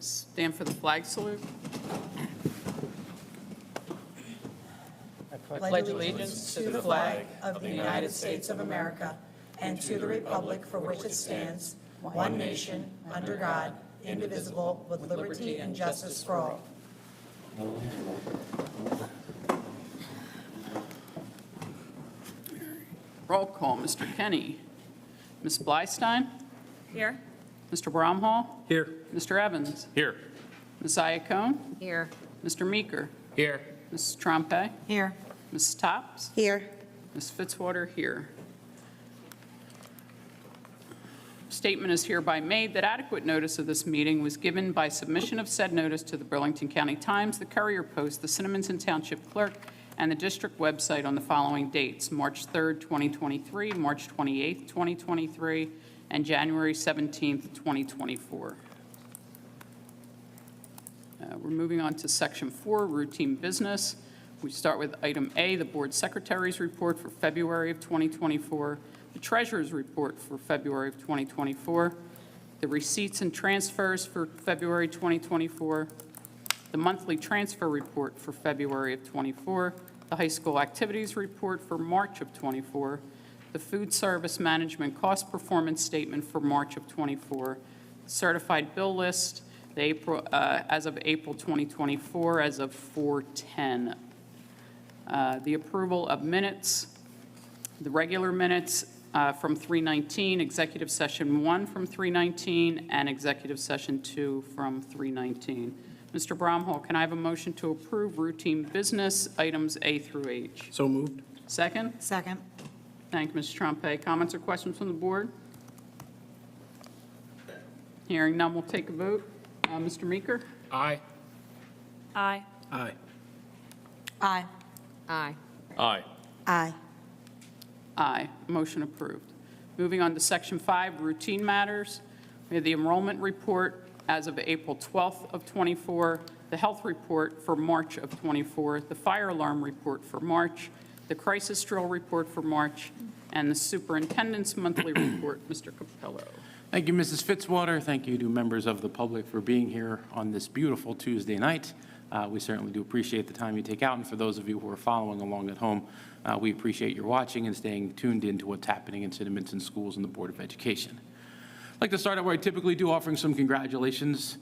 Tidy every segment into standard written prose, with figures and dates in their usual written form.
Stand for the flag salute. I pledge allegiance to the flag of the United States of America and to the republic for which it stands, one nation, under God, indivisible, with liberty and justice for all. Roll call, Mr. Kenny. Ms. Blystein? Here. Mr. Bromhall? Here. Mr. Evans? Here. Ms. Iacone? Here. Mr. Meeker? Here. Ms. Trempe? Here. Ms. Topps? Here. Ms. Fitzwater here. Statement is hereby made that adequate notice of this meeting was given by submission of said notice to the Burlington County Times, the Courier Post, the Cinnaminson Township Clerk, and the district website on the following dates: March 3rd, 2023, March 28th, 2023, and January 17th, 2024. We're moving on to Section 4, routine business. We start with item A, the Board Secretary's report for February of 2024, the Treasurer's report for February of 2024, the receipts and transfers for February 2024, the monthly transfer report for February of 24, the high school activities report for March of 24, the food service management cost performance statement for March of 24, certified bill list, the April, as of April 2024, as of 4/10. The approval of minutes, the regular minutes from 3/19, executive session 1 from 3/19, and executive session 2 from 3/19. Mr. Bromhall, can I have a motion to approve routine business items A through H? So moved. Second? Second. Thank you, Ms. Trempe. Comments or questions from the board? Hearing none, we'll take a vote. Mr. Meeker? Aye. Aye. Aye. Aye. Aye. Aye. Aye. Aye. Motion approved. Moving on to Section 5, routine matters. We have the enrollment report as of April 12th of 24, the health report for March of 24, the fire alarm report for March, the crisis drill report for March, and the superintendent's monthly report. Mr. Capello. Thank you, Mrs. Fitzwater. Thank you to members of the public for being here on this beautiful Tuesday night. We certainly do appreciate the time you take out, and for those of you who are following along at home, we appreciate your watching and staying tuned into what's happening in Cinnaminson schools and the Board of Education. I'd like to start out where I typically do, offering some congratulations.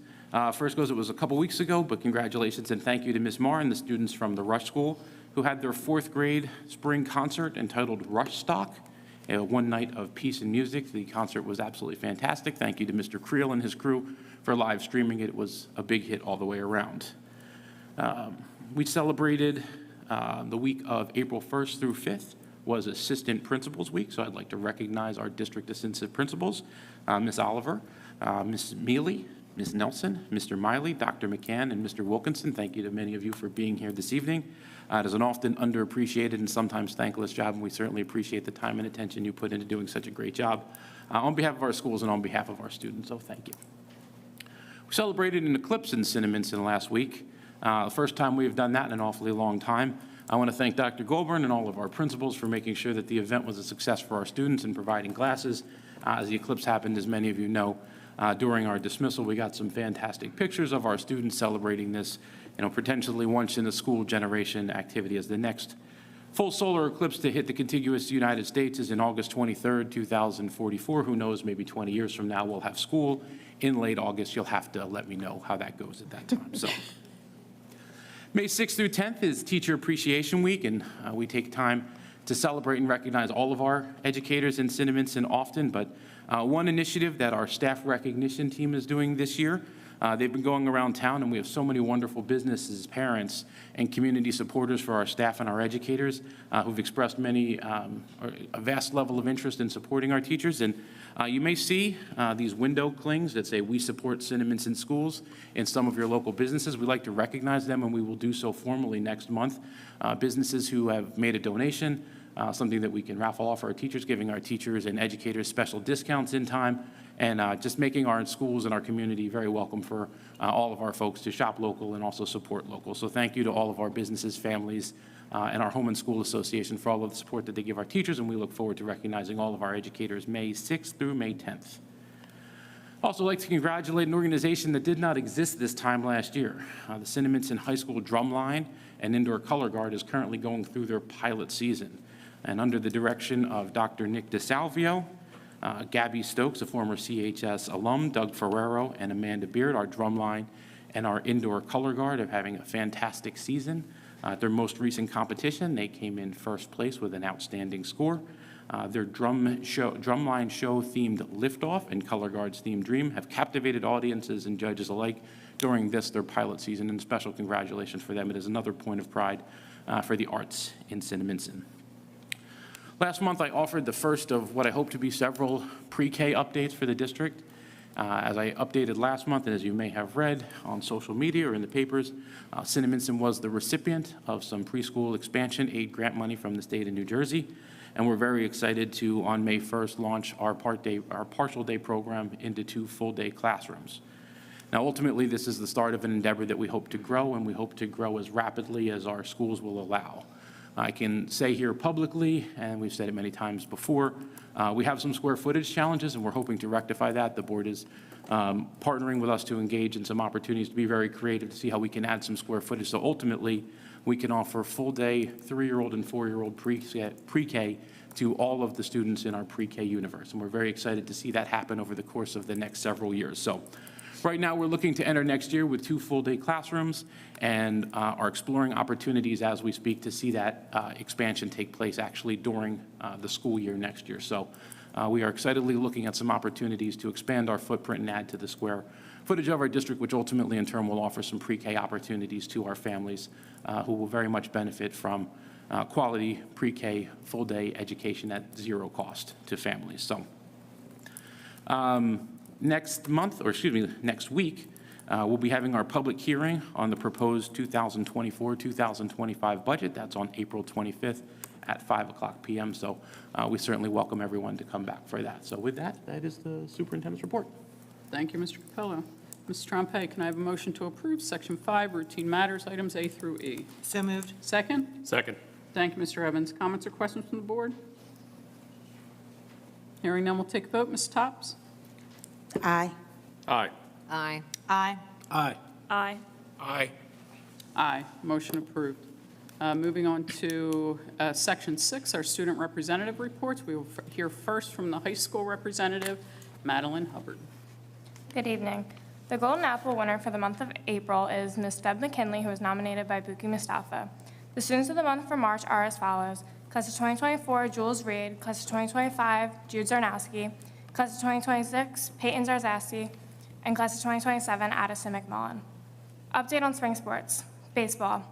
First goes, it was a couple weeks ago, but congratulations and thank you to Ms. Marr and the students from the Rush School who had their 4th grade spring concert entitled Rush Stock, one night of peace and music. The concert was absolutely fantastic. Thank you to Mr. Creel and his crew for live streaming it. It was a big hit all the way around. We celebrated the week of April 1st through 5th was Assistant Principals Week, so I'd like to recognize our district assistant principals, Ms. Oliver, Ms. Mealy, Ms. Nelson, Mr. Miley, Dr. McCann, and Mr. Wilkinson. Thank you to many of you for being here this evening. It is an often underappreciated and sometimes thankless job, and we certainly appreciate the time and attention you put into doing such a great job on behalf of our schools and on behalf of our students, so thank you. We celebrated an eclipse in Cinnaminson last week. The first time we've done that in an awfully long time. I want to thank Dr. Goldburn and all of our principals for making sure that the event was a success for our students and providing classes. As the eclipse happened, as many of you know, during our dismissal, we got some fantastic pictures of our students celebrating this, potentially once in a school generation activity, as the next full solar eclipse to hit the contiguous United States is in August 23rd, 2044. Who knows, maybe 20 years from now we'll have school in late August. You'll have to let me know how that goes at that time. So. May 6th through 10th is Teacher Appreciation Week, and we take time to celebrate and recognize all of our educators in Cinnaminson often, but one initiative that our staff recognition team is doing this year, they've been going around town, and we have so many wonderful businesses, parents, and community supporters for our staff and our educators who've expressed a vast level of interest in supporting our teachers. And you may see these window clings that say, "We support Cinnaminson schools" in some of your local businesses. We like to recognize them, and we will do so formally next month. Businesses who have made a donation, something that we can raffle off for our teachers, giving our teachers and educators special discounts in time, and just making our schools and our community very welcome for all of our folks to shop local and also support local. So thank you to all of our businesses, families, and our Home and School Association for all of the support that they give our teachers, and we look forward to recognizing all of our educators May 6th through May 10th. Also like to congratulate an organization that did not exist this time last year. The Cinnaminson High School Drumline and Indoor Color Guard is currently going through their pilot season. And under the direction of Dr. Nick DeSalvio, Gabby Stokes, a former CHS alum, Doug Ferrero, and Amanda Beard, our drumline and our indoor color guard, are having a fantastic season. At their most recent competition, they came in first place with an outstanding score. Their drumline show themed Liftoff and Color Guard's themed Dream have captivated audiences and judges alike during their pilot season, and special congratulations for them. It is another point of pride for the arts in Cinnaminson. Last month, I offered the first of what I hope to be several pre-K updates for the district. As I updated last month, and as you may have read on social media or in the papers, Cinnaminson was the recipient of some preschool expansion aid grant money from the state of New Jersey, and we're very excited to, on May 1st, launch our partial day program into 2 full-day classrooms. Now, ultimately, this is the start of an endeavor that we hope to grow, and we hope to grow as rapidly as our schools will allow. I can say here publicly, and we've said it many times before, we have some square footage challenges, and we're hoping to rectify that. The board is partnering with us to engage in some opportunities to be very creative to see how we can add some square footage. So ultimately, we can offer full-day 3-year-old and 4-year-old pre-K to all of the students in our pre-K universe. And we're very excited to see that happen over the course of the next several years. So right now, we're looking to enter next year with 2 full-day classrooms and are exploring opportunities as we speak to see that expansion take place actually during the school year next year. So we are excitedly looking at some opportunities to expand our footprint and add to the square footage of our district, which ultimately in turn will offer some pre-K opportunities to our families who will very much benefit from quality pre-K full-day education at 0 cost to families. So next week, we'll be having our public hearing on the proposed 2024-2025 budget. That's on April 25th at 5:00 p.m. So we certainly welcome everyone to come back for that. So with that, that is the superintendent's report. Thank you, Mr. Capello. Mrs. Trompe, can I have a motion to approve Section 5, routine matters, items A through E? So moved. Second? Second. Thank you, Mr. Evans. Comments or questions from the board? Hearing none, we'll take a vote. Ms. Topps? Aye. Aye. Aye. Aye. Aye. Aye. Aye. Aye. Motion approved. Moving on to Section 6, our student representative reports. We will hear first from the high school representative, Madeline Hubbard. Good evening. The Golden Apple winner for the month of April is Ms. Deb McKinley, who was nominated by Buki Mustafa. The students of the month for March are as follows. Class of 2024, Jules Reed. Class of 2025, Jude Zarnowski. Class of 2026, Peyton Zarzowski. And Class of 2027, Addison McMullen. Update on spring sports. Baseball.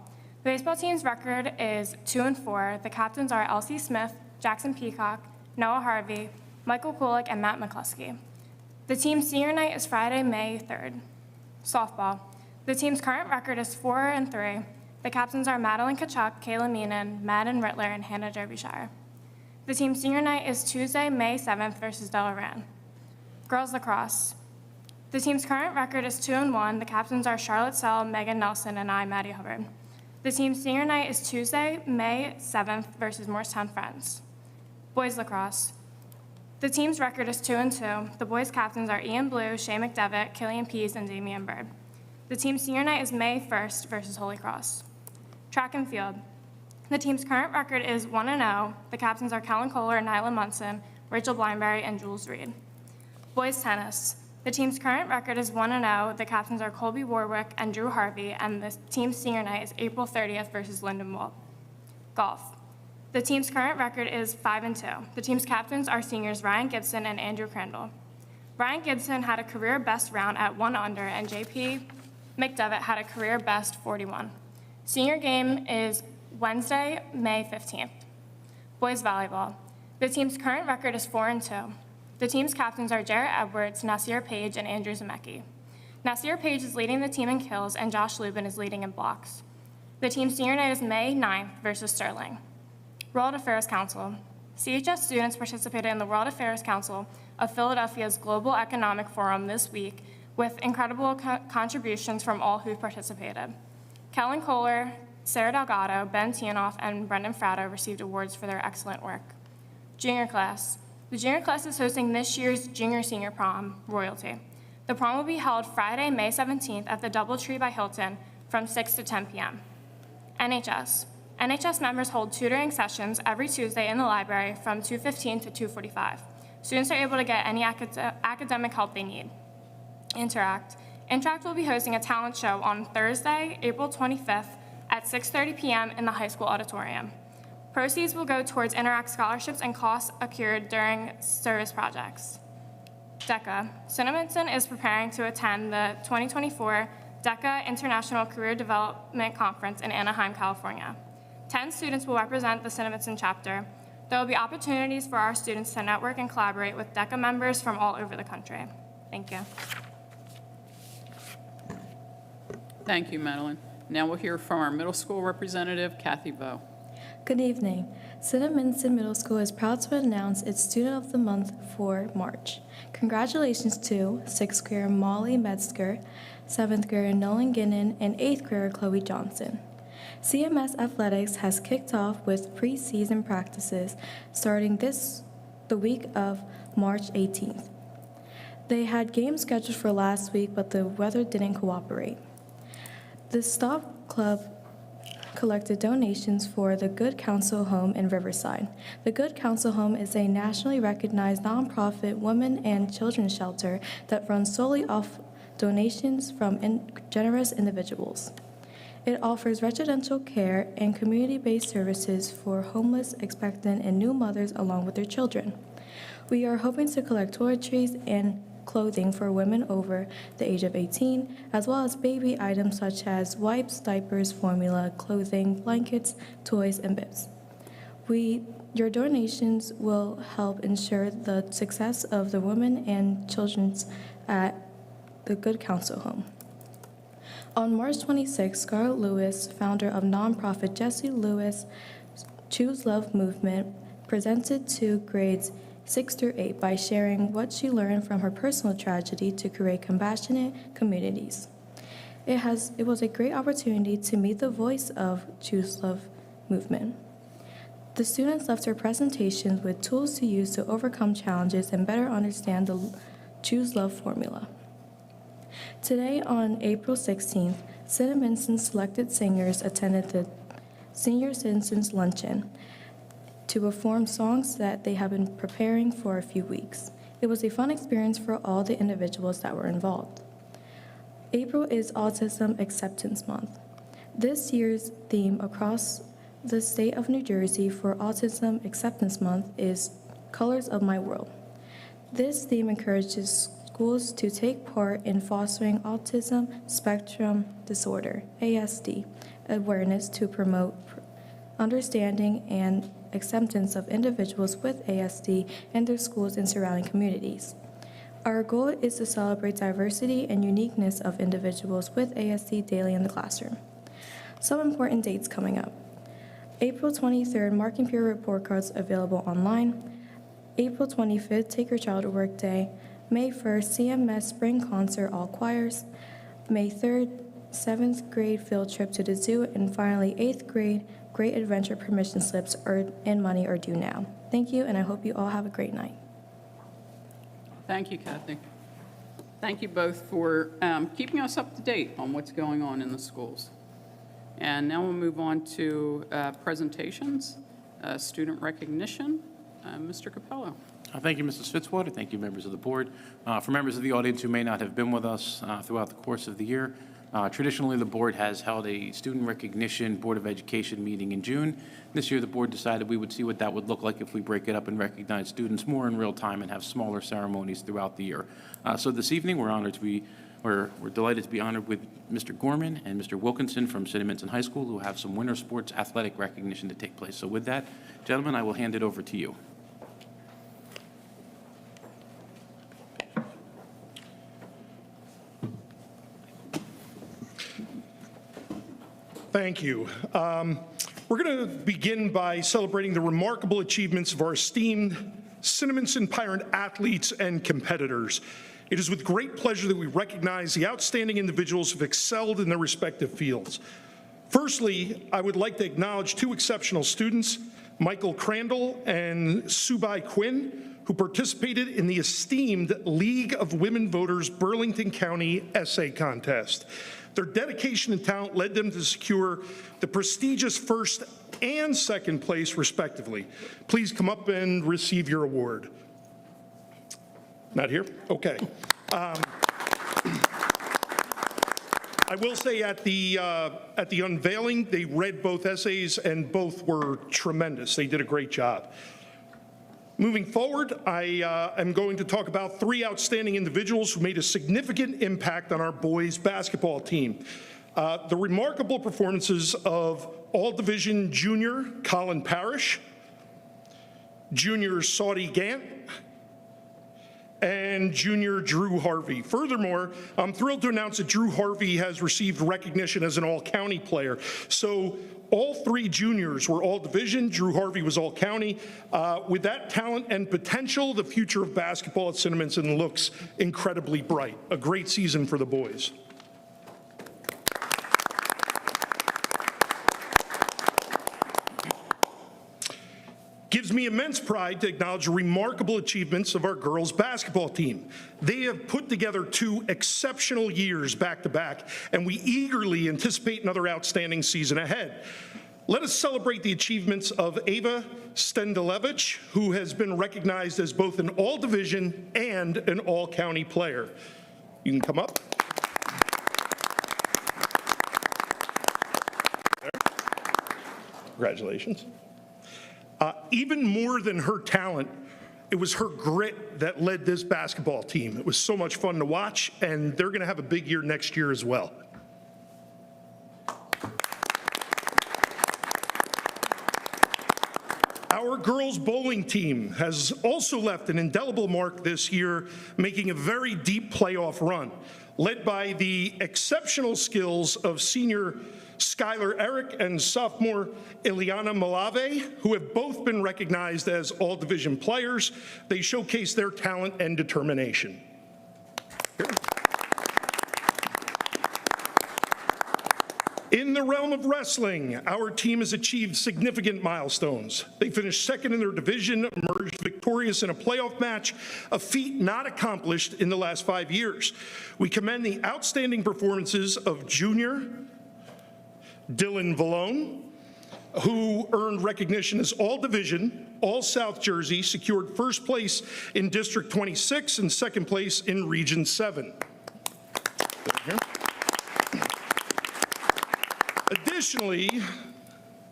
The baseball team's record is 2-4. The captains are Elsie Smith, Jackson Peacock, Noah Harvey, Michael Kulik, and Matt McCluskey. The team's senior night is Friday, May 3rd. Softball. The team's current record is 4-3. The captains are Madeline Kachuk, Kayla Meenan, Madden Rittler, and Hannah Derbyshire. The team's senior night is Tuesday, May 7th versus Delaran. Girls lacrosse. The team's current record is 2-1. The captains are Charlotte Sell, Megan Nelson, and I, Maddie Hubbard. The team's senior night is Tuesday, May 7th versus Morristown Friends. Boys lacrosse. The team's record is 2-2. The boys' captains are Ian Blue, Shay McDevitt, Killian Pease, and Damian Bird. The team's senior night is May 1st versus Holy Cross. Track and field. The team's current record is 1-0. The captains are Kellen Kohler, Nyla Munson, Rachel Blindberry, and Jules Reed. Boys tennis. The team's current record is 1-0. The captains are Colby Warwick and Drew Harvey, and the team's senior night is April 30th versus Lyndon Wall. Golf. The team's current record is 5-2. The team's captains are seniors Ryan Gibson and Andrew Crandall. Ryan Gibson had a career best round at 1 under, and JP McDevitt had a career best 41. Senior game is Wednesday, May 15th. Boys volleyball. The team's current record is 4-2. The team's captains are Jarrett Edwards, Nasir Page, and Andrew Zemecki. Nasir Page is leading the team in kills, and Josh Lubin is leading in blocks. The team's senior night is May 9th versus Sterling. World Affairs Council. CHS students participated in the World Affairs Council of Philadelphia's Global Economic Forum this week with incredible contributions from all who participated. Kellen Kohler, Sarah Delgado, Ben Tianoff, and Brendan Fratto received awards for their excellent work. Junior class. The junior class is hosting this year's junior-senior prom, Royalty. The prom will be held Friday, May 17th at the DoubleTree by Hilton from 6 to 10 p.m. NHS. NHS members hold tutoring sessions every Tuesday in the library from 2:15 to 2:45. Students are able to get any academic help they need. Interact. Interact will be hosting a talent show on Thursday, April 25th at 6:30 p.m. in the high school auditorium. Proceeds will go towards Interact scholarships and costs accrued during service projects. DECA. Cinnaminson is preparing to attend the 2024 DECA International Career Development Conference in Anaheim, California. 10 students will represent the Cinnaminson chapter. There will be opportunities for our students to network and collaborate with DECA members from all over the country. Thank you. Thank you, Madeline. Now we'll hear from our middle school representative, Kathy Vo. Good evening. Cinnaminson Middle School is proud to announce its Student of the Month for March. Congratulations to 6th grader Molly Metzger, 7th grader Nolan Ginnon, and 8th grader Chloe Johnson. CMS Athletics has kicked off with preseason practices starting the week of March 18th. They had games scheduled for last week, but the weather didn't cooperate. The Stop Club collected donations for the Good Counsel Home in Riverside. The Good Counsel Home is a nationally recognized nonprofit women and children's shelter that runs solely off donations from generous individuals. It offers residential care and community-based services for homeless, expectant, and new mothers along with their children. We are hoping to collect toiletries and clothing for women over the age of 18, as well as baby items such as wipes, diapers, formula, clothing, blankets, toys, and bibs. Your donations will help ensure the success of the women and children's at the Good Counsel Home. On March 26, Scarlett Lewis, founder of nonprofit Jesse Lewis Choose Love Movement, presented to grades 6 through 8 by sharing what she learned from her personal tragedy to create compassionate communities. It was a great opportunity to meet the voice of Choose Love Movement. The students left their presentations with tools to use to overcome challenges and better understand the Choose Love formula. Today, on April 16th, Cinnaminson selected singers attended the Senior Citizens Luncheon to perform songs that they have been preparing for a few weeks. It was a fun experience for all the individuals that were involved. April is Autism Acceptance Month. This year's theme across the state of New Jersey for Autism Acceptance Month is Colors of My World. This theme encourages schools to take part in fostering autism spectrum disorder, ASD, awareness to promote understanding and acceptance of individuals with ASD in their schools and surrounding communities. Our goal is to celebrate diversity and uniqueness of individuals with ASD daily in the classroom. Some important dates coming up. April 23rd, marking peer report cards available online. April 25th, Take Your Child to Work Day. May 1st, CMS Spring Concert, all choirs. May 3rd, 7th grade field trip to the zoo. And finally, 8th grade Great Adventure permission slips and money are due now. Thank you, and I hope you all have a great night. Thank you, Kathy. Thank you both for keeping us up to date on what's going on in the schools. And now we'll move on to presentations, student recognition. Mr. Capello. Thank you, Mrs. Fitzwater. Thank you, members of the board. For members of the audience who may not have been with us throughout the course of the year, traditionally the board has held a student recognition Board of Education meeting in June. This year the board decided we would see what that would look like if we break it up and recognize students more in real time and have smaller ceremonies throughout the year. So this evening we're delighted to be honored with Mr. Gorman and Mr. Wilkinson from Cinnaminson High School, who have some winter sports athletic recognition to take place. So with that, gentlemen, I will hand it over to you. Thank you. We're going to begin by celebrating the remarkable achievements of our esteemed Cinnaminson Pirate athletes and competitors. It is with great pleasure that we recognize the outstanding individuals who have excelled in their respective fields. Firstly, I would like to acknowledge two exceptional students, Michael Crandall and Subai Quinn, who participated in the esteemed League of Women Voters Burlington County Essay Contest. Their dedication and talent led them to secure the prestigious first and second place, respectively. Please come up and receive your award. Not here? Okay. I will say at the unveiling, they read both essays and both were tremendous. They did a great job. Moving forward, I am going to talk about 3 outstanding individuals who made a significant impact on our boys basketball team. The remarkable performances of All-Division Junior Colin Parrish, Junior Saudi Gant, and Junior Drew Harvey. Furthermore, I'm thrilled to announce that Drew Harvey has received recognition as an all-county player. So all 3 juniors were all-division. Drew Harvey was all-county. With that talent and potential, the future of basketball at Cinnaminson looks incredibly bright. A great season for the boys. Gives me immense pride to acknowledge the remarkable achievements of our girls basketball team. They have put together 2 exceptional years back-to-back, and we eagerly anticipate another outstanding season ahead. Let us celebrate the achievements of Ava Stendalevich, who has been recognized as both an all-division and an all-county player. You can come up. There. Congratulations. Even more than her talent, it was her grit that led this basketball team. It was so much fun to watch, and they're going to have a big year next year as well. Our girls bowling team has also left an indelible mark this year, making a very deep playoff run, led by the exceptional skills of senior Skylar Eric and sophomore Ileana Malave, who have both been recognized as all-division players. They showcase their talent and determination. Here. In the realm of wrestling, our team has achieved significant milestones. They finished second in their division, emerged victorious in a playoff match, a feat not accomplished in the last 5 years. We commend the outstanding performances of junior Dylan Vallone, who earned recognition as all-division, all-South Jersey, secured first place in District 26 and second place in Region 7. Additionally,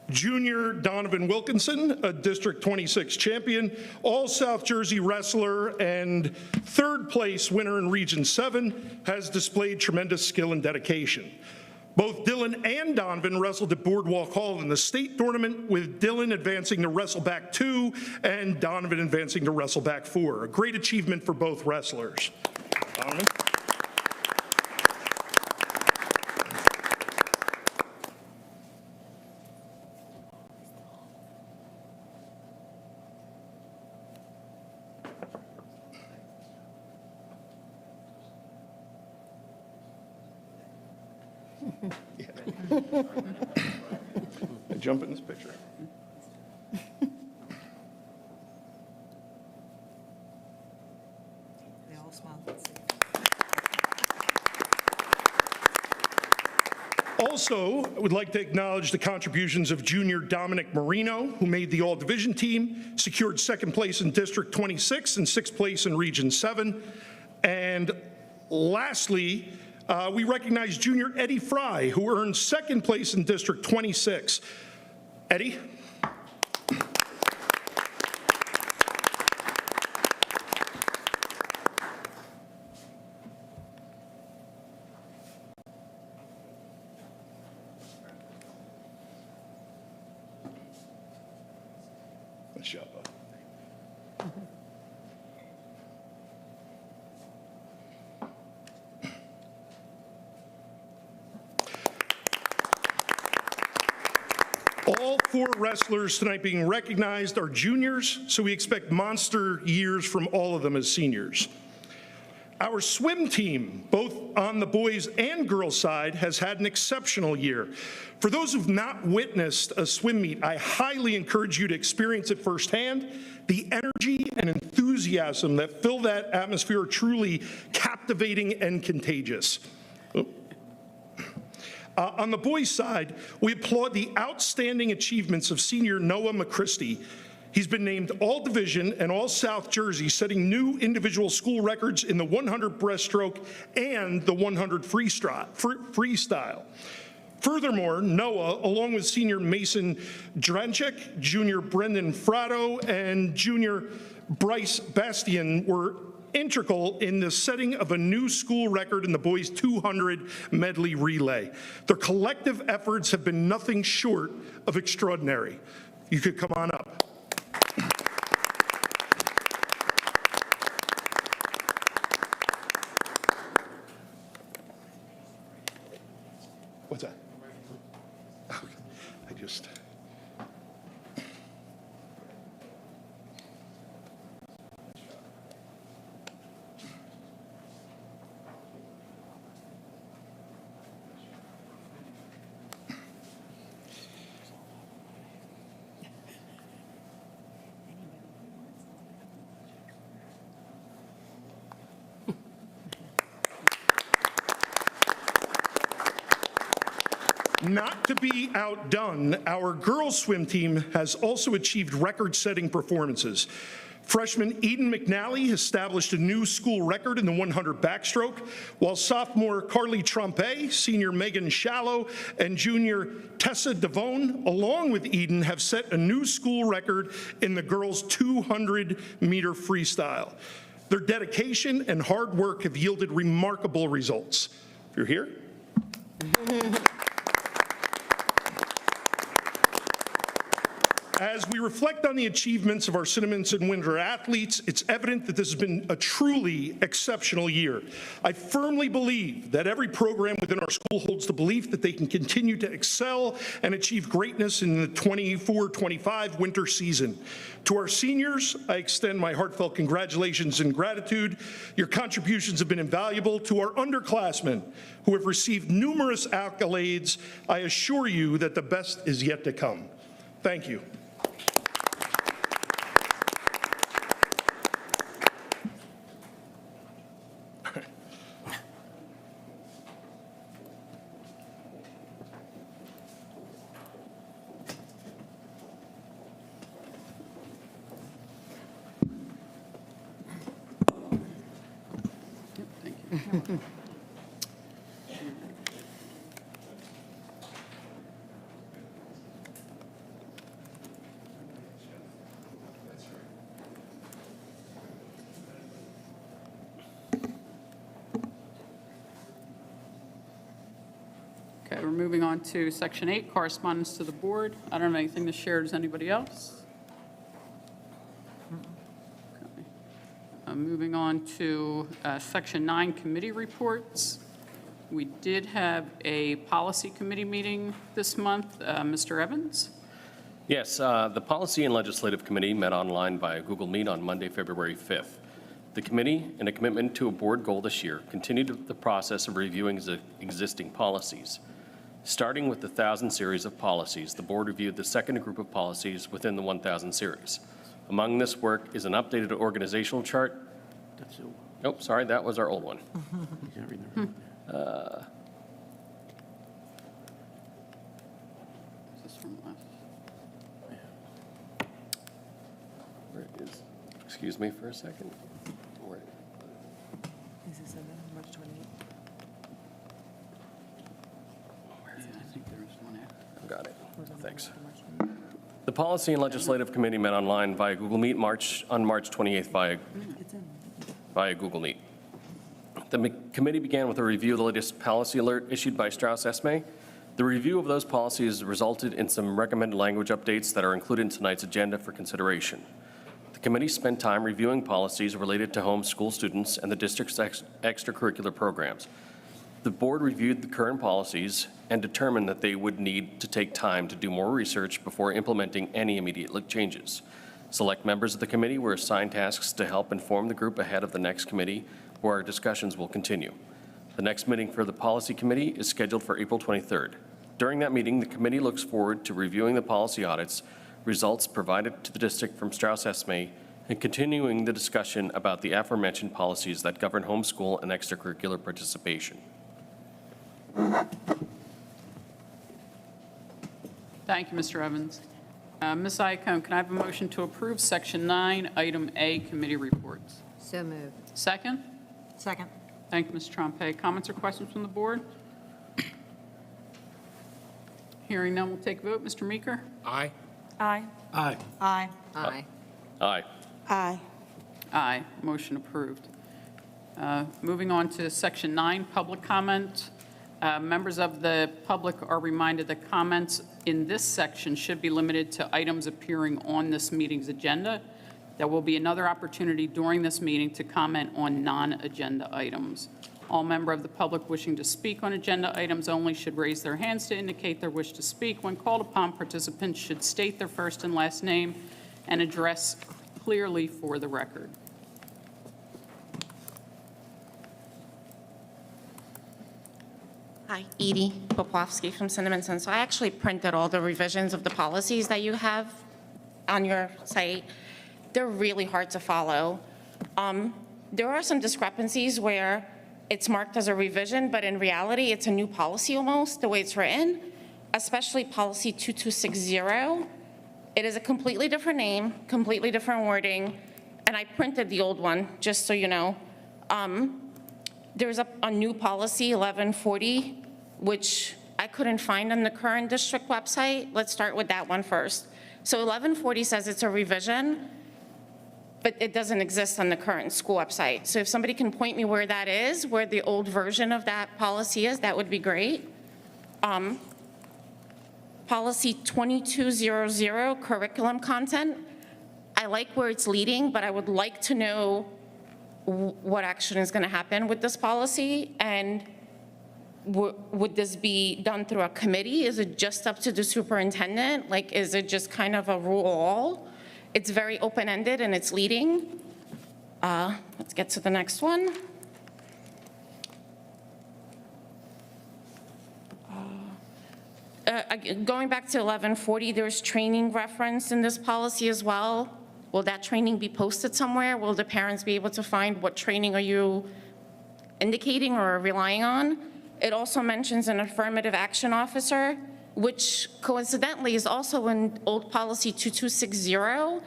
junior Donovan Wilkinson, a District 26 champion, all-South Jersey wrestler, and third place winner in Region 7, has displayed tremendous skill and dedication. Both Dylan and Donovan wrestled at Boardwalk Hall in the state tournament, with Dylan advancing to Wrestleback 2 and Donovan advancing to Wrestleback 4. A great achievement for both wrestlers. Donovan. I jump in this picture. They all smile. Also, I would like to acknowledge the contributions of junior Dominic Marino, who made the all-division team, secured second place in District 26 and sixth place in Region 7. And lastly, we recognize junior Eddie Fry, who earned second place in District 26. Eddie? Nice job, bud. All 4 wrestlers tonight being recognized are juniors, so we expect monster years from all of them as seniors. Our swim team, both on the boys and girls side, has had an exceptional year. For those who've not witnessed a swim meet, I highly encourage you to experience it firsthand. The energy and enthusiasm that fill that atmosphere are truly captivating and contagious. On the boys' side, we applaud the outstanding achievements of senior Noah McChristie. He's been named All-Division and All-South Jersey, setting new individual school records in the 100 breaststroke and the 100 freestyle. Furthermore, Noah, along with senior Mason Dranchik, junior Brendan Fratto, and junior Bryce Bastian were integral in the setting of a new school record in the boys' 200 medley relay. Their collective efforts have been nothing short of extraordinary. You could come on up. What's that? Okay. I just... Not to be outdone, our girls' swim team has also achieved record-setting performances. Freshman Eden McNally established a new school record in the 100 backstroke, while sophomore Carly Trompe, senior Megan Shallow, and junior Tessa Devone, along with Eden, have set a new school record in the girls' 200-meter freestyle. Their dedication and hard work have yielded remarkable results. If you're here. As we reflect on the achievements of our Cinnaminson winter athletes, it's evident that this has been a truly exceptional year. I firmly believe that every program within our school holds the belief that they can continue to excel and achieve greatness in the 24-25 winter season. To our seniors, I extend my heartfelt congratulations and gratitude. Your contributions have been invaluable. To our underclassmen, who have received numerous accolades, I assure you that the best is yet to come. Thank you. Thank you. Okay, we're moving on to Section 8, correspondence to the board. I don't have anything to share. Does anybody else? Okay. Moving on to Section 9, committee reports. We did have a policy committee meeting this month. Mr. Evans? Yes, the Policy and Legislative Committee met online via Google Meet on Monday, February 5th. The committee, in a commitment to a board goal this year, continued the process of reviewing existing policies. Starting with the 1,000 series of policies, the board reviewed the second group of policies within the 1,000 series. Among this work is an updated organizational chart. Nope, sorry, that was our old one. Is this from last? Where is, excuse me for a second. Where- Is this March 28th? Yeah, I think there was one after. Got it. Thanks. The Policy and Legislative Committee met online via Google Meet on March 28th via Google Meet. The committee began with a review of the latest policy alert issued by Strauss Esme. The review of those policies resulted in some recommended language updates that are included in tonight's agenda for consideration. The committee spent time reviewing policies related to homeschool students and the district's extracurricular programs. The board reviewed the current policies and determined that they would need to take time to do more research before implementing any immediate changes. Select members of the committee were assigned tasks to help inform the group ahead of the next committee, where our discussions will continue. The next meeting for the Policy Committee is scheduled for April 23rd. During that meeting, the committee looks forward to reviewing the policy audits, results provided to the district from Strauss-Esme, and continuing the discussion about the aforementioned policies that govern homeschool and extracurricular participation. Thank you, Mr. Evans. Ms. Iacone, can I have a motion to approve Section 9, Item A, committee reports? So moved. Second? Second. Thank you, Ms. Trompe. Comments or questions from the board? Hearing none, we'll take a vote. Mr. Meeker? Aye. Aye. Aye. Aye. Aye. Aye. Aye. Aye. Motion approved. Moving on to Section 9, public comment. Members of the public are reminded that comments in this section should be limited to items appearing on this meeting's agenda. There will be another opportunity during this meeting to comment on non-agenda items. All member of the public wishing to speak on agenda items only should raise their hands to indicate their wish to speak. When called upon, participants should state their first and last name and address clearly for the record. Hi, Edie Poplawski from Cinnaminson. So I actually printed all the revisions of the policies that you have on your site. They're really hard to follow. There are some discrepancies where it's marked as a revision, but in reality, it's a new policy almost, the way it's written, especially policy 2260. It is a completely different name, completely different wording, and I printed the old one, just so you know. There's a new policy, 1140, which I couldn't find on the current district website. Let's start with that one first. So 1140 says it's a revision, but it doesn't exist on the current school website. So if somebody can point me where that is, where the old version of that policy is, that would be great. Policy 2200, curriculum content. I like where it's leading, but I would like to know what action is going to happen with this policy, and would this be done through a committee? Is it just up to the superintendent? Like, is it just kind of a rule all? It's very open-ended and it's leading. Let's get to the next one. Going back to 1140, there's training reference in this policy as well. Will that training be posted somewhere? Will the parents be able to find what training are you indicating or relying on? It also mentions an affirmative action officer, which coincidentally is also in old policy 2260.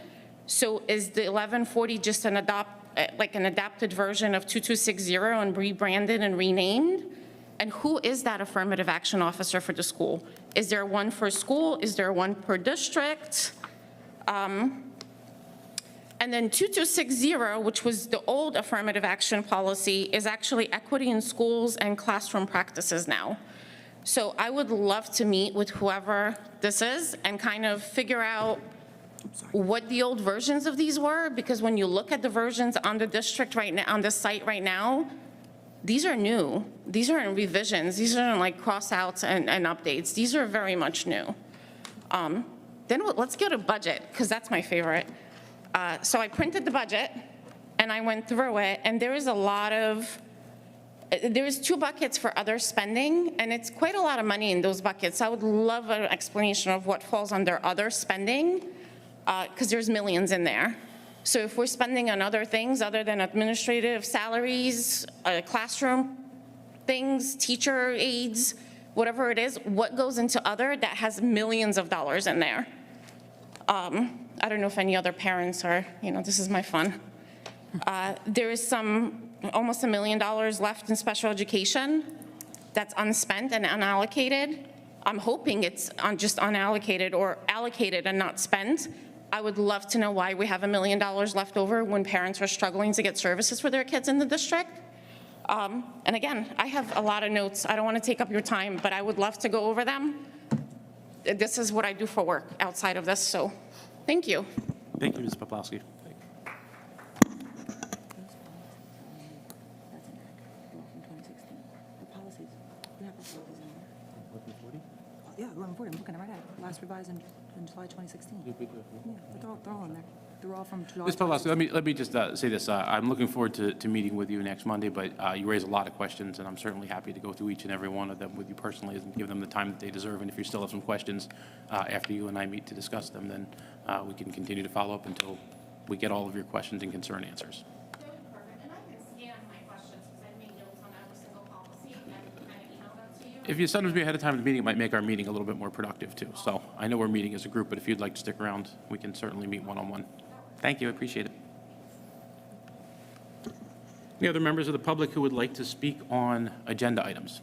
So is the 1140 just an adapted version of 2260 and rebranded and renamed? And who is that affirmative action officer for the school? Is there one for school? Is there one per district? And then 2260, which was the old affirmative action policy, is actually equity in schools and classroom practices now. So I would love to meet with whoever this is and kind of figure out what the old versions of these were, because when you look at the versions on the district right now, on the site right now, these are new. These aren't revisions. These aren't like cross-outs and updates. These are very much new. Then let's go to budget, because that's my favorite. So I printed the budget, and I went through it, and there's two buckets for other spending, and it's quite a lot of money in those buckets. I would love an explanation of what falls under other spending, because there's millions in there. So if we're spending on other things other than administrative salaries, classroom things, teacher aides, whatever it is, what goes into other that has millions of dollars in there? I don't know if any other parents are, this is my fun. There is almost $1 million left in special education that's unspent and unallocated. I'm hoping it's just unallocated or allocated and not spent. I would love to know why we have $1 million left over when parents are struggling to get services for their kids in the district. And again, I have a lot of notes. I don't want to take up your time, but I would love to go over them. This is what I do for work outside of this, so thank you. Thank you, Ms. Poplawski. Yeah, 1140, I'm looking right at it. Last revised in July 2016. Yeah, they're all in there. They're all from July. Ms. Pawlowski, let me just say this. I'm looking forward to meeting with you next Monday, but you raise a lot of questions, and I'm certainly happy to go through each and every one of them with you personally and give them the time that they deserve. And if you still have some questions after you and I meet to discuss them, then we can continue to follow up until we get all of your questions and concern answers. That would be perfect, and I can scan my questions, because I've made notes on every single policy, and I can kind of email them to you. If you send them to me ahead of time of the meeting, it might make our meeting a little bit more productive, too. So I know we're meeting as a group, but if you'd like to stick around, we can certainly meet one-on-one. Thank you, I appreciate it. Any other members of the public who would like to speak on agenda items?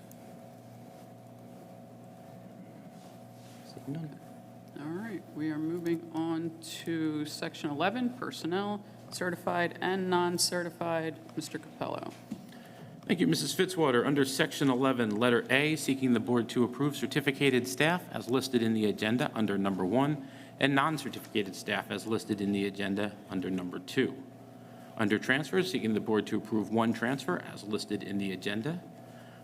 Seeing none. All right, we are moving on to Section 11, Personnel, Certified and Non-Certified. Mr. Capello. Thank you, Mrs. Fitzwater. Under Section 11, Letter A, seeking the board to approve certificated staff as listed in the agenda under number 1, and non-certificated staff as listed in the agenda under number 2. Under transfers, seeking the board to approve 1 transfer as listed in the agenda.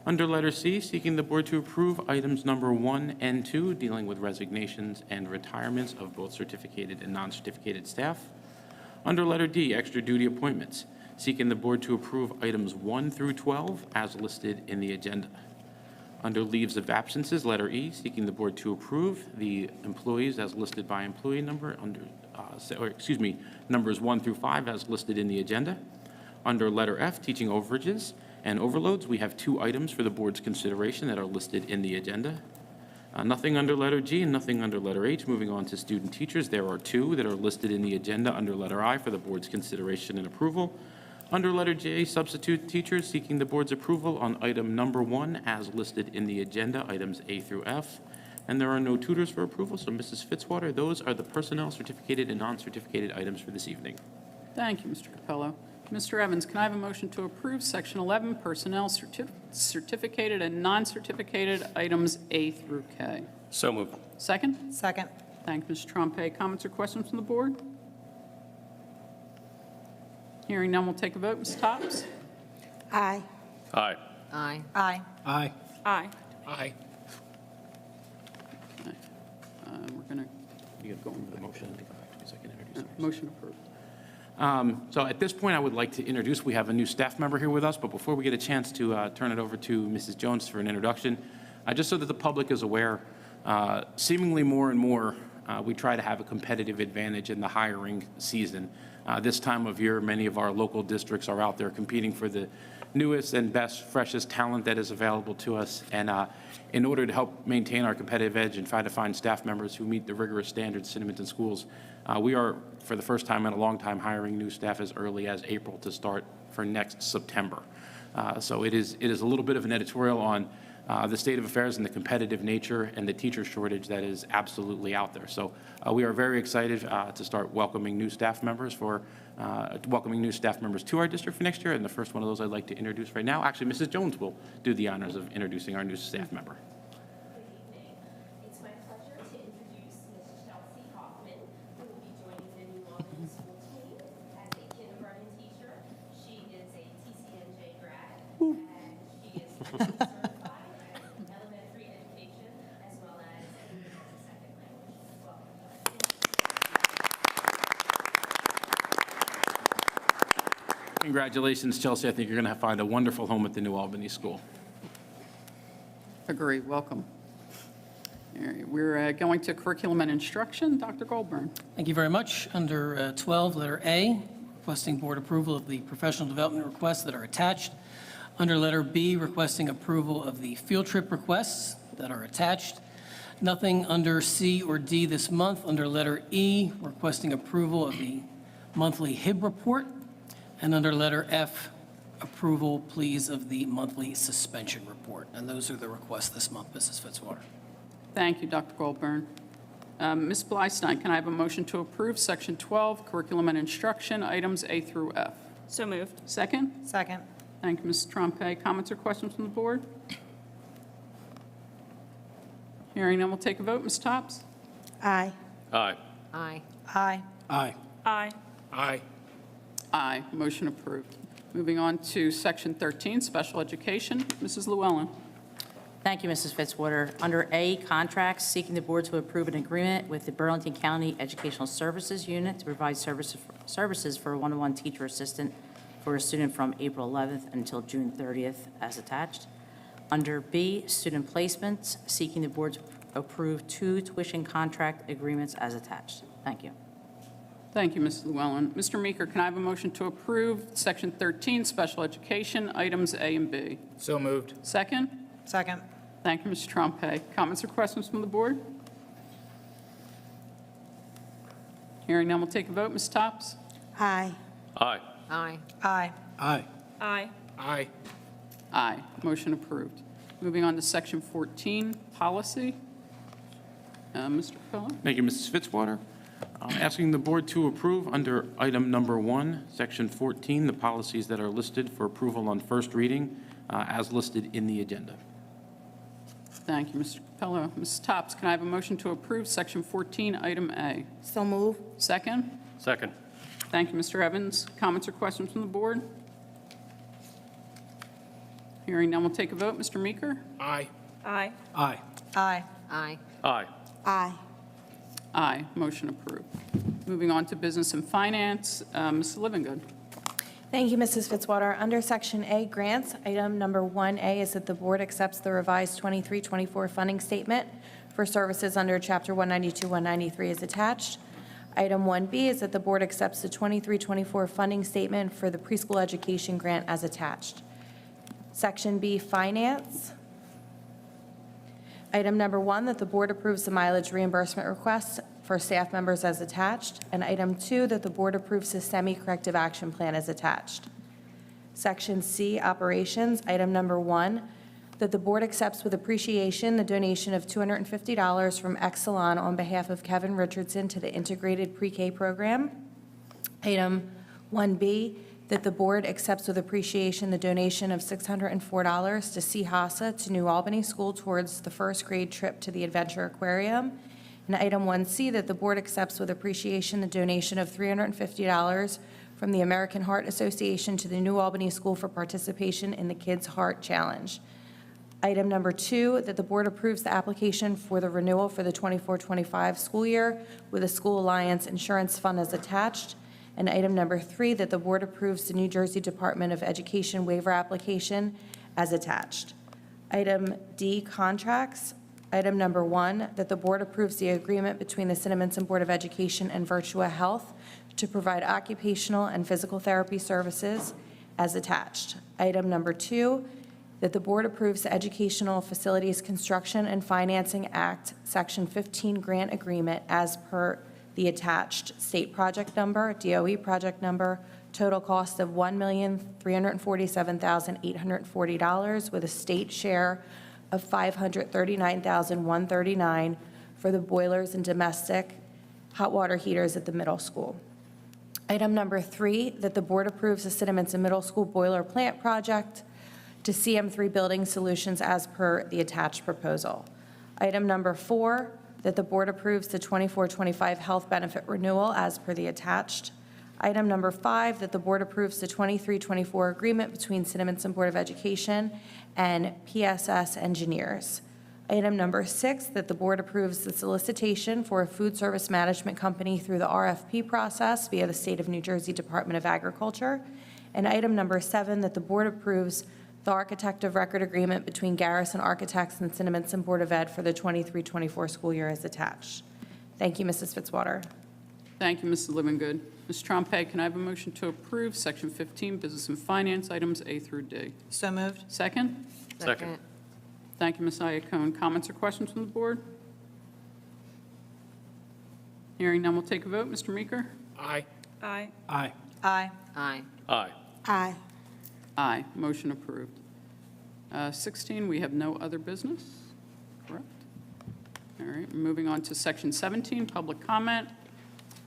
Under letter C, seeking the board to approve items number 1 and 2, dealing with resignations and retirements of both certificated and non-certificated staff. Under letter D, extra duty appointments, seeking the board to approve items 1 through 12 as listed in the agenda. Under leaves of absences, letter E, seeking the board to approve the employees as listed by employee number numbers 1 through 5 as listed in the agenda. Under letter F, teaching overages and overloads, we have 2 items for the board's consideration that are listed in the agenda. Nothing under letter G and nothing under letter H. Moving on to student teachers, there are 2 that are listed in the agenda under letter I for the board's consideration and approval. Under letter J, substitute teachers, seeking the board's approval on item number 1 as listed in the agenda, items A through F. And there are no tutors for approval, so Mrs. Fitzwater, those are the personnel certificated and non-certificated items for this evening. Thank you, Mr. Capello. Mr. Evans, can I have a motion to approve Section 11, Personnel, Certificated and Non-Certificated items A through K? So moved. Second? Second. Thank you, Ms. Trempe. Comments or questions from the board? Hearing none, we'll take a vote. Ms. Topps? Aye. Aye. Aye. Aye. Aye. Aye. Aye. We're going to You got to go into the motion and come back to me so I can introduce them. motion approved. So at this point, I would like to introduce, we have a new staff member here with us, but before we get a chance to turn it over to Mrs. Jones for an introduction, just so that the public is aware, seemingly more and more, we try to have a competitive advantage in the hiring season. This time of year, many of our local districts are out there competing for the newest and best, freshest talent that is available to us. And in order to help maintain our competitive edge and try to find staff members who meet the rigorous standards of Cinnaminson schools, we are, for the first time in a long time, hiring new staff as early as April to start for next September. So it is a little bit of an editorial on the state of affairs and the competitive nature and the teacher shortage that is absolutely out there. So we are very excited to start welcoming new staff members to our district for next year. And the first one of those I'd like to introduce right now. Actually, Mrs. Jones will do the honors of introducing our new staff member. Good evening. It's my pleasure to introduce Ms. Chelsea Hoffman, who will be joining the New Albany School team as a kindergarten teacher. She is a TCNJ grad, and she is certified in elementary education as well as English as a second language as well. Congratulations, Chelsea. I think you're going to find a wonderful home at the New Albany School. Agree. Welcome. All right, we're going to curriculum and instruction. Dr. Goldburn. Thank you very much. Under 12, letter A, requesting board approval of the professional development requests that are attached. Under letter B, requesting approval of the field trip requests that are attached. Nothing under C or D this month. Under letter E, requesting approval of the monthly HIB report. And under letter F, approval, please, of the monthly suspension report. And those are the requests this month, Mrs. Fitzwater. Thank you, Dr. Goldburn. Ms. Blystein, can I have a motion to approve Section 12, curriculum and instruction, items A through F? So moved. Second? Second. Thank you, Ms. Trempe. Comments or questions from the board? Hearing none, we'll take a vote. Ms. Topps? Aye. Aye. Aye. Aye. Aye. Aye. Aye. Aye. Motion approved. Moving on to Section 13, special education. Mrs. Llewellyn. Thank you, Mrs. Fitzwater. Under A, contracts, seeking the board to approve an agreement with the Burlington County Educational Services Unit to provide services for a one-on-one teacher assistant for a student from April 11th until June 30th as attached. Under B, student placements, seeking the board to approve 2 tuition contract agreements as attached. Thank you. Thank you, Mrs. Llewellyn. Mr. Meeker, can I have a motion to approve Section 13, Special Education, items A and B? So moved. Second? Second. Thank you, Mr. Trompe. Comments or questions from the board? Hearing none, we'll take a vote. Ms. Topps? Aye. Aye. Aye. Aye. Aye. Aye. Aye. Motion approved. Moving on to Section 14, Policy. Mr. Capello? Thank you, Mrs. Fitzwater. Asking the board to approve under item number 1, section 14, the policies that are listed for approval on first reading as listed in the agenda. Thank you, Mr. Capello. Ms. Topps, can I have a motion to approve Section 14, Item A? So move. Second? Second. Thank you, Mr. Evans. Comments or questions from the board? Hearing none, we'll take a vote. Mr. Meeker? Aye. Aye. Aye. Aye. Aye. Aye. Aye. Aye. Motion approved. Moving on to Business and Finance, Ms. Livingood. Thank you, Mrs. Fitzwater. Under Section A, grants, item number 1A is that the board accepts the revised 23-24 funding statement for services under Chapter 192-193 as attached. Item 1B is that the board accepts the 23-24 funding statement for the preschool education grant as attached. Section B, finance. Item number 1, that the board approves the mileage reimbursement request for staff members as attached. And item 2, that the board approves the semi-corrective action plan as attached. Section C, operations. Item number 1, that the board accepts with appreciation the donation of $250 from Exelon on behalf of Kevin Richardson to the integrated pre-K program. Item 1B, that the board accepts with appreciation the donation of $604 to CHASA to New Albany School towards the first grade trip to the Adventure Aquarium. And item 1C, that the board accepts with appreciation the donation of $350 from the American Heart Association to the New Albany School for participation in the Kids Heart Challenge. Item number 2, that the board approves the application for the renewal for the 24-25 school year with a School Alliance Insurance Fund as attached. And item number 3, that the board approves the New Jersey Department of Education waiver application as attached. Item D, contracts. Item number 1, that the board approves the agreement between the Cinnaminson Board of Education and Virtua Health to provide occupational and physical therapy services as attached. Item number 2, that the board approves the Educational Facilities Construction and Financing Act, Section 15 grant agreement as per the attached state project number, DOE project number, total cost of $1,347,840 with a state share of $539,139 for the boilers and domestic hot water heaters at the middle school. Item number 3, that the board approves the Cinnaminson Middle School boiler plant project to CM3 Building Solutions as per the attached proposal. Item number 4, that the board approves the 24-25 health benefit renewal as per the attached. Item number 5, that the board approves the 23-24 agreement between Cinnaminson Board of Education and PSS Engineers. Item number 6, that the board approves the solicitation for a food service management company through the RFP process via the State of New Jersey Department of Agriculture. And item number 7, that the board approves the architect of record agreement between Garrison Architects and Cinnaminson Board of Ed for the 23-24 school year as attached. Thank you, Mrs. Fitzwater. Thank you, Mrs. Livingood. Ms. Trompe, can I have a motion to approve Section 15, Business and Finance, items A through D? So moved. Second? Second. Thank you, Ms. Iacone. Comments or questions from the board? Hearing none, we'll take a vote. Mr. Meeker? Aye. Aye. Aye. Aye. Aye. Aye. Aye. Aye. Motion approved. 16, we have no other business, correct? All right, moving on to Section 17, public comment.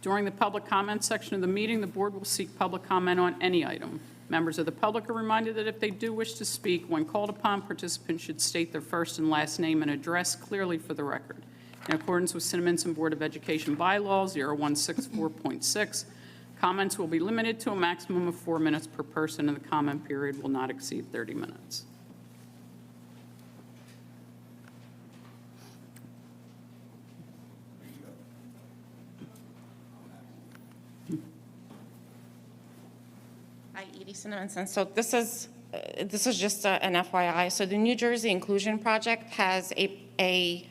During the public comment section of the meeting, the board will seek public comment on any item. Members of the public are reminded that if they do wish to speak, when called upon, participants should state their first and last name and address clearly for the record. In accordance with Cinnaminson Board of Education bylaws 0164.6, comments will be limited to a maximum of 4 minutes per person, and the comment period will not exceed 30 minutes. Cinnaminson. So this is just an FYI. So the New Jersey Inclusion Project has a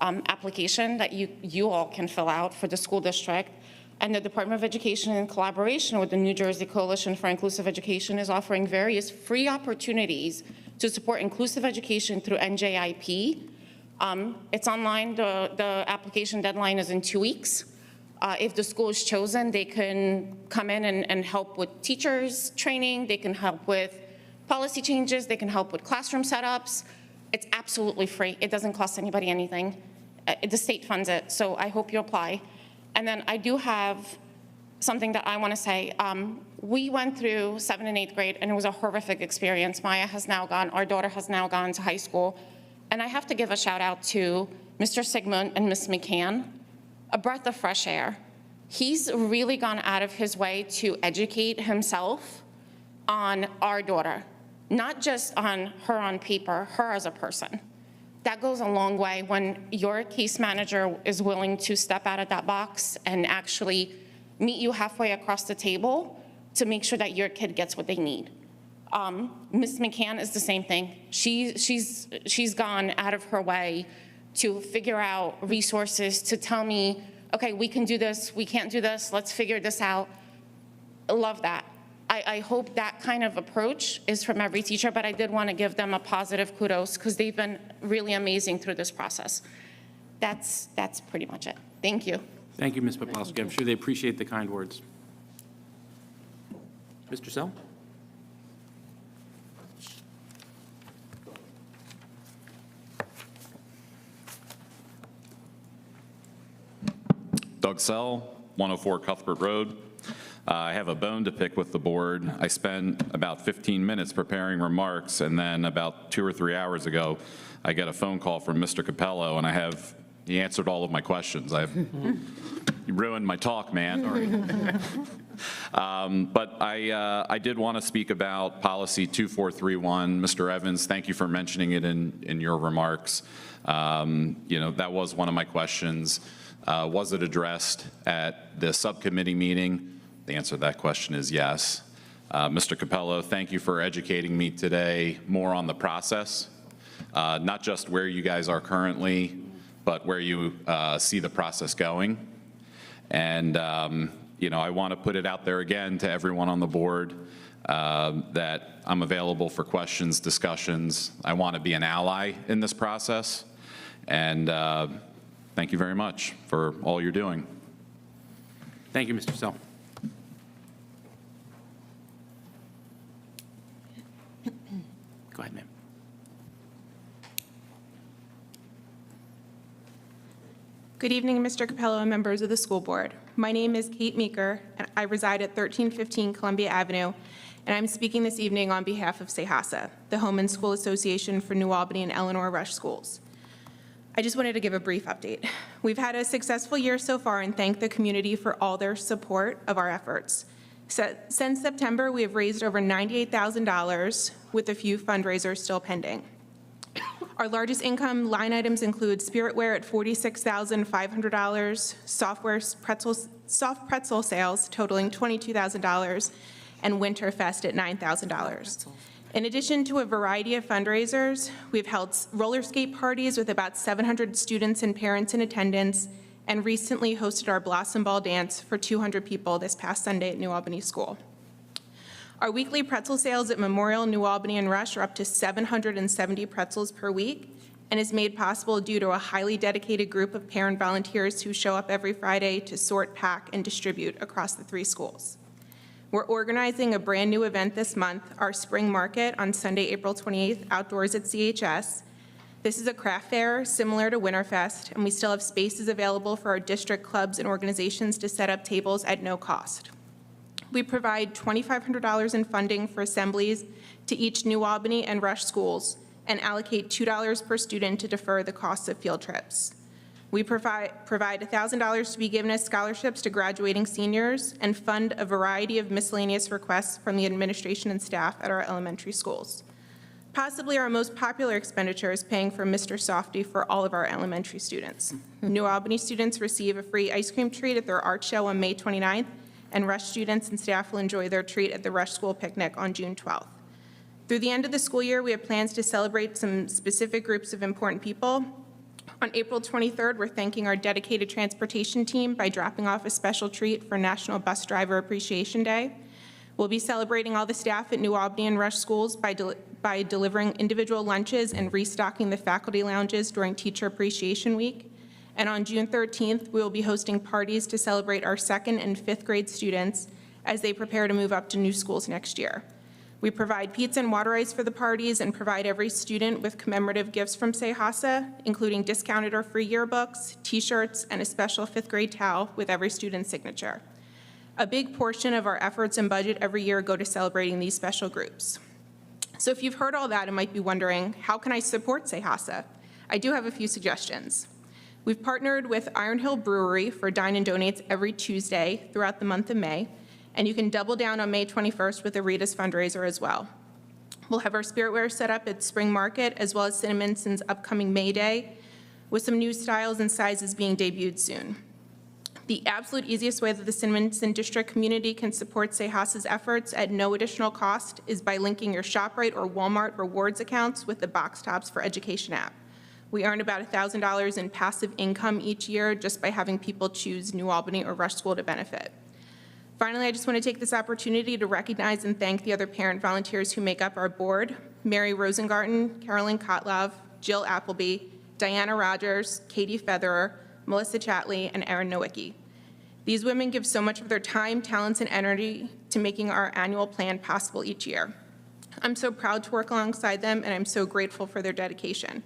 application that you all can fill out for the school district. And the Department of Education, in collaboration with the New Jersey Coalition for Inclusive Education, is offering various free opportunities to support inclusive education through NJIP. It's online. The application deadline is in 2 weeks. If the school is chosen, they can come in and help with teachers training. They can help with policy changes. They can help with classroom setups. It's absolutely free. It doesn't cost anybody anything. The state funds it, so I hope you apply. And then I do have something that I want to say. We went through 7th and 8th grade, and it was a horrific experience. Our daughter has now gone to high school. And I have to give a shout out to Mr. Sigmund and Ms. McCann, a breath of fresh air. He's really gone out of his way to educate himself on our daughter, not just on her on paper, her as a person. That goes a long way when your case manager is willing to step out of that box and actually meet you halfway across the table to make sure that your kid gets what they need. Ms. McCann is the same thing. She's gone out of her way to figure out resources to tell me, okay, we can do this, we can't do this, let's figure this out. I love that. I hope that kind of approach is from every teacher, but I did want to give them a positive kudos because they've been really amazing through this process. That's pretty much it. Thank you. Thank you, Ms. Poplawski. I'm sure they appreciate the kind words. Mr. Sell? Doug Sell, 104 Cuthbert Road. I have a bone to pick with the board. I spent about 15 minutes preparing remarks, and then about 2 or 3 hours ago, I get a phone call from Mr. Capello, and he answered all of my questions. You ruined my talk, man. But I did want to speak about policy 2431. Mr. Evans, thank you for mentioning it in your remarks. That was one of my questions. Was it addressed at the subcommittee meeting? The answer to that question is yes. Mr. Capello, thank you for educating me today more on the process, not just where you guys are currently, but where you see the process going. And, I want to put it out there again to everyone on the board that I'm available for questions, discussions. I want to be an ally in this process. And thank you very much for all you're doing. Thank you, Mr. Sell. Go ahead, ma'am. Good evening, Mr. Capello and members of the school board. My name is Kate Meeker, and I reside at 1315 Columbia Avenue, and I'm speaking this evening on behalf of SEHASA, the Home and School Association for New Albany and Eleanor Rush Schools. I just wanted to give a brief update. We've had a successful year so far and thank the community for all their support of our efforts. Since September, we have raised over $98,000 with a few fundraisers still pending. Our largest income line items include spiritware at $46,500, soft pretzel sales totaling $22,000, and Winterfest at $9,000. In addition to a variety of fundraisers, we've held roller skate parties with about 700 students and parents in attendance, and recently hosted our Blossom Ball dance for 200 people this past Sunday at New Albany School. Our weekly pretzel sales at Memorial, New Albany, and Rush are up to 770 pretzels per week, and is made possible due to a highly dedicated group of parent volunteers who show up every Friday to sort, pack, and distribute across the 3 schools. We're organizing a brand new event this month, our spring market on Sunday, April 28th, outdoors at CHS. This is a craft fair similar to Winterfest, and we still have spaces available for our district clubs and organizations to set up tables at no cost. We provide $2,500 in funding for assemblies to each New Albany and Rush schools, and allocate $2 per student to defer the costs of field trips. We provide $1,000 to be given as scholarships to graduating seniors, and fund a variety of miscellaneous requests from the administration and staff at our elementary schools. Possibly our most popular expenditure is paying for Mr. Softy for all of our elementary students. New Albany students receive a free ice cream treat at their art show on May 29th, and Rush students and staff will enjoy their treat at the Rush School Picnic on June 12th. Through the end of the school year, we have plans to celebrate some specific groups of important people. On April 23rd, we're thanking our dedicated transportation team by dropping off a special treat for National Bus Driver Appreciation Day. We'll be celebrating all the staff at New Albany and Rush schools by delivering individual lunches and restocking the faculty lounges during Teacher Appreciation Week. And on June 13th, we will be hosting parties to celebrate our 2nd and 5th grade students as they prepare to move up to new schools next year. We provide pizza and water ice for the parties and provide every student with commemorative gifts from SEHASA, including discounted or free yearbooks, T-shirts, and a special 5th grade towel with every student's signature. A big portion of our efforts and budget every year go to celebrating these special groups. So if you've heard all that and might be wondering, how can I support SEHASA? I do have a few suggestions. We've partnered with Iron Hill Brewery for Dine and Donates every Tuesday throughout the month of May, and you can double down on May 21st with a Rita's fundraiser as well. We'll have our spiritware set up at Spring Market, as well as Cinnaminson's upcoming May Day, with some new styles and sizes being debuted soon. The absolute easiest way that the Cinnaminson district community can support SEHASA's efforts at no additional cost is by linking your ShopRite or Walmart rewards accounts with the Box Tops for Education app. We earn about $1,000 in passive income each year just by having people choose New Albany or Rush School to benefit. Finally, I just want to take this opportunity to recognize and thank the other parent volunteers who make up our board: Mary Rosengarten, Carolyn Kotlov, Jill Appleby, Diana Rogers, Katie Featherer, Melissa Chatley, and Erin Nowicki. These women give so much of their time, talents, and energy to making our annual plan possible each year. I'm so proud to work alongside them, and I'm so grateful for their dedication.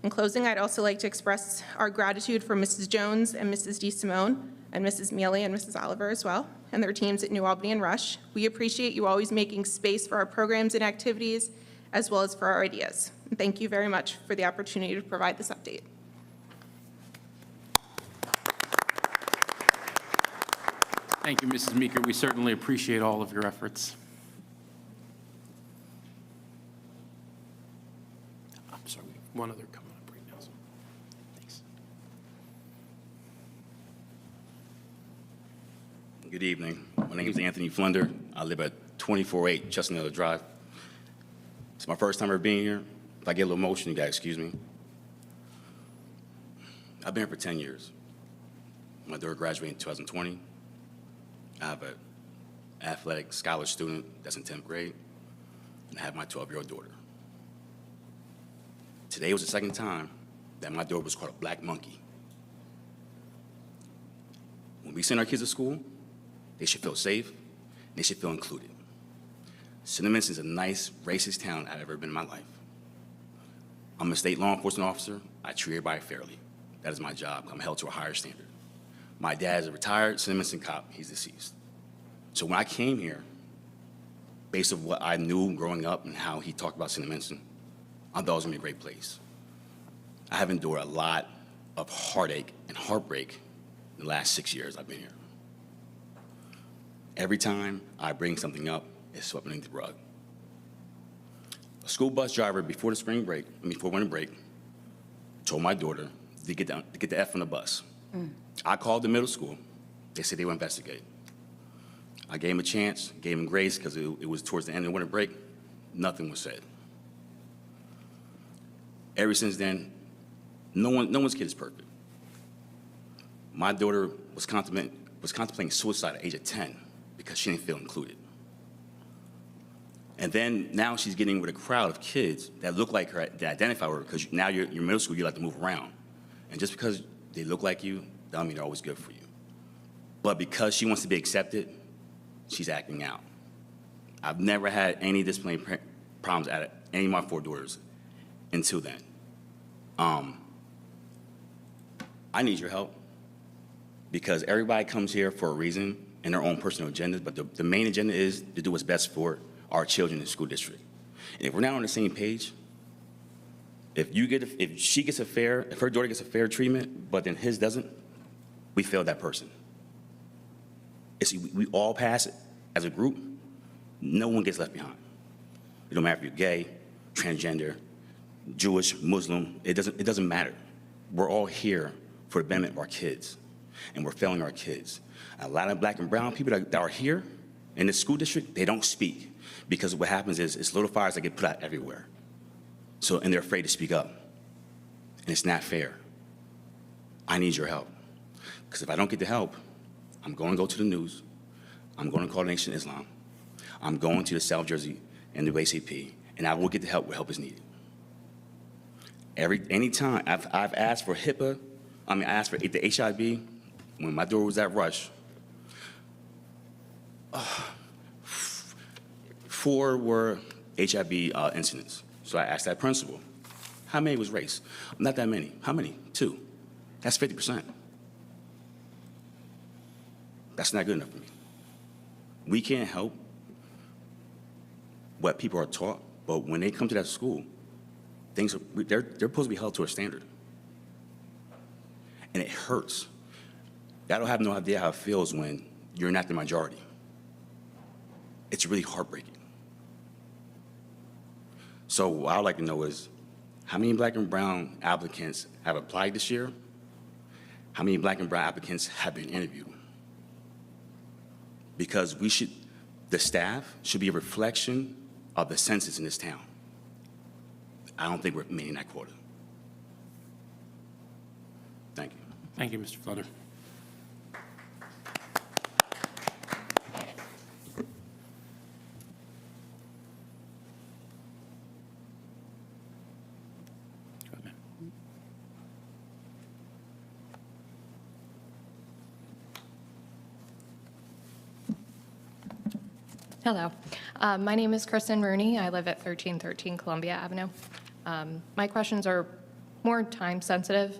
In closing, I'd also like to express our gratitude for Mrs. Jones and Mrs. DeSimone, and Mrs. Mealy and Mrs. Oliver as well, and their teams at New Albany and Rush. We appreciate you always making space for our programs and activities, as well as for our ideas. And thank you very much for the opportunity to provide this update. Thank you, Mrs. Meeker. We certainly appreciate all of your efforts. I'm sorry, we have one other coming up right now. So thanks. Good evening. My name is Anthony Flunder. I live at 248 Chestnut Drive. It's my first time ever being here. If I get a little emotional, you guys excuse me. I've been here for 10 years. My daughter graduated in 2020. I have an athletic scholar student that's in 10th grade, and I have my 12-year-old daughter. Today was the second time that my daughter was called a black monkey. When we send our kids to school, they should feel safe, and they should feel included. Cinnaminson is a nice, racist town I've ever been in my life. I'm a state law enforcement officer. I treat everybody fairly. That is my job. I'm held to a higher standard. My dad is a retired Cinnaminson cop. He's deceased. So when I came here, based on what I knew growing up and how he talked about Cinnaminson, I thought it was gonna be a great place. I have endured a lot of heartache and heartbreak in the last 6 years I've been here. Every time I bring something up, it's swept underneath the rug. A school bus driver before winter break, told my daughter to get the F on the bus. I called the middle school. They said they would investigate. I gave him a chance, gave him grace because it was towards the end of winter break. Nothing was said. Ever since then, no one's kid is perfect. My daughter was contemplating suicide at the age of 10 because she didn't feel included. And then now she's getting with a crowd of kids that look like her, that identify with her, because now you're middle school, you like to move around. And just because they look like you, doesn't mean they're always good for you. But because she wants to be accepted, she's acting out. I've never had any disciplinary problems at any of my 4 daughters until then. I need your help because everybody comes here for a reason and their own personal agendas, but the main agenda is to do what's best for our children in the school district. And if we're not on the same page, if her daughter gets a fair treatment, but then his doesn't, we failed that person. We all pass it as a group. No one gets left behind. It don't matter if you're gay, transgender, Jewish, Muslim. It doesn't matter. We're all here for the betterment of our kids. and we're failing our kids. A lot of black and brown people that are here in the school district, they don't speak because what happens is it's little fires that get put out everywhere. So, and they're afraid to speak up. And it's not fair. I need your help. Because if I don't get the help, I'm going to go to the news. I'm going to call the Nation of Islam. I'm going to the South Jersey and the ACP, and I will get the help where help is needed. Anytime I've asked for HIPAA, I asked for the HIB when my daughter was at Rush. 4 were HIB incidents. So I asked that principal, how many was race? Not that many. How many? 2. That's 50%. That's not good enough for me. We can't help what people are taught, but when they come to that school, they're supposed to be held to a standard. And it hurts. I don't have no idea how it feels when you're not the majority. It's really heartbreaking. So what I'd like to know is, how many black and brown applicants have applied this year? How many black and brown applicants have been interviewed? Because the staff should be a reflection of the census in this town. I don't think we're meeting that quota. Thank you. Thank you, Mr. Flutter. Hello. My name is Kristen Rooney. I live at 1313 Columbia Avenue. My questions are more time sensitive.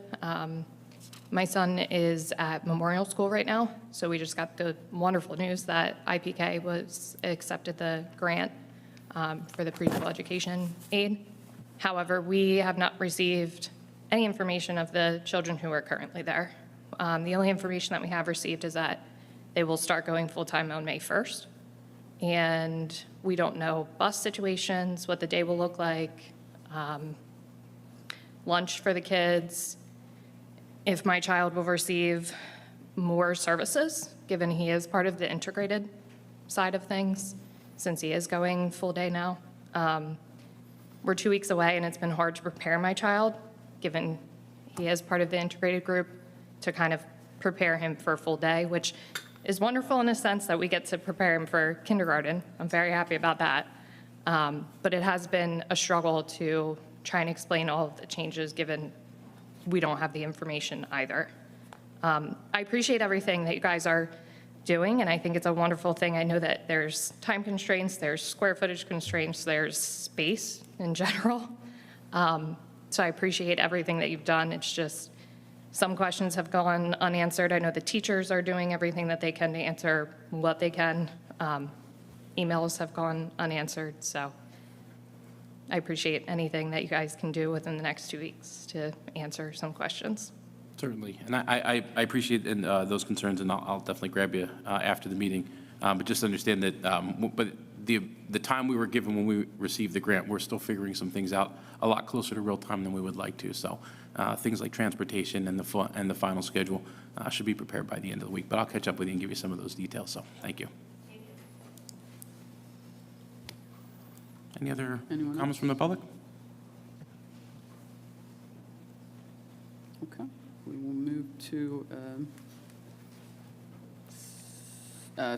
My son is at Memorial School right now, so we just got the wonderful news that IPK was accepted the grant for the preschool education aid. However, we have not received any information of the children who are currently there. The only information that we have received is that they will start going full-time on May 1st. And we don't know bus situations, what the day will look like, lunch for the kids, if my child will receive more services, given he is part of the integrated side of things, since he is going full day now. We're 2 weeks away, and it's been hard to prepare my child, given he is part of the integrated group, to kind of prepare him for a full day, which is wonderful in a sense that we get to prepare him for kindergarten. I'm very happy about that. But it has been a struggle to try and explain all of the changes, given we don't have the information either. I appreciate everything that you guys are doing, and I think it's a wonderful thing. I know that there's time constraints, there's square footage constraints, there's space in general. So I appreciate everything that you've done. It's just, some questions have gone unanswered. I know the teachers are doing everything that they can to answer what they can. Emails have gone unanswered, so I appreciate anything that you guys can do within the next 2 weeks to answer some questions. Certainly, and I appreciate those concerns, and I'll definitely grab you after the meeting. But just understand that, but the time we were given when we received the grant, we're still figuring some things out a lot closer to real time than we would like to. So things like transportation and the final schedule should be prepared by the end of the week. But I'll catch up with you and give you some of those details. So thank you. Any other comments from the public? Okay, we will move to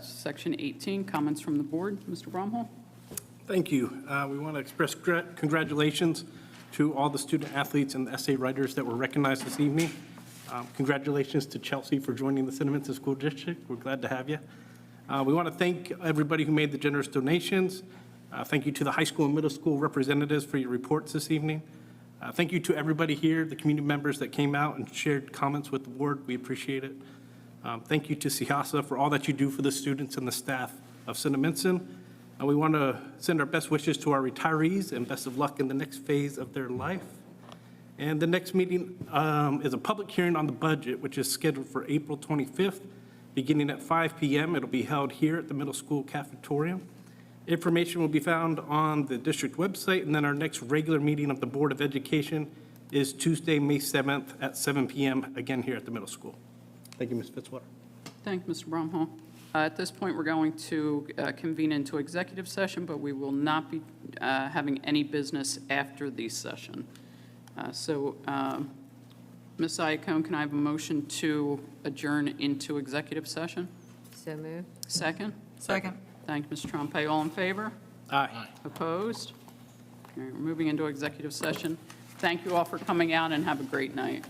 Section 18, comments from the board. Mr. Bromhall? Thank you. We want to express congratulations to all the student athletes and the essay writers that were recognized this evening. Congratulations to Chelsea for joining the Cinnaminson School District. We're glad to have you. We want to thank everybody who made the generous donations. Thank you to the high school and middle school representatives for your reports this evening. Thank you to everybody here, the community members that came out and shared comments with the board. We appreciate it. Thank you to CIASA for all that you do for the students and the staff of Cinnaminson. We want to send our best wishes to our retirees and best of luck in the next phase of their life. And the next meeting is a public hearing on the budget, which is scheduled for April 25th, beginning at 5 p.m. It'll be held here at the middle school cafeteria. Information will be found on the district website, and then our next regular meeting of the Board of Education is Tuesday, May 7th at 7 p.m., again here at the middle school. Thank you, Ms. Fitzwater. Thank you, Mr. Bromhall. At this point, we're going to convene into executive session, but we will not be having any business after the session. So, Ms. Iacone, can I have a motion to adjourn into executive session? So moved. Second? Second. Thank you, Ms. Trompe. All in favor? Aye. Opposed? Okay, we're moving into executive session. Thank you all for coming out, and have a great night.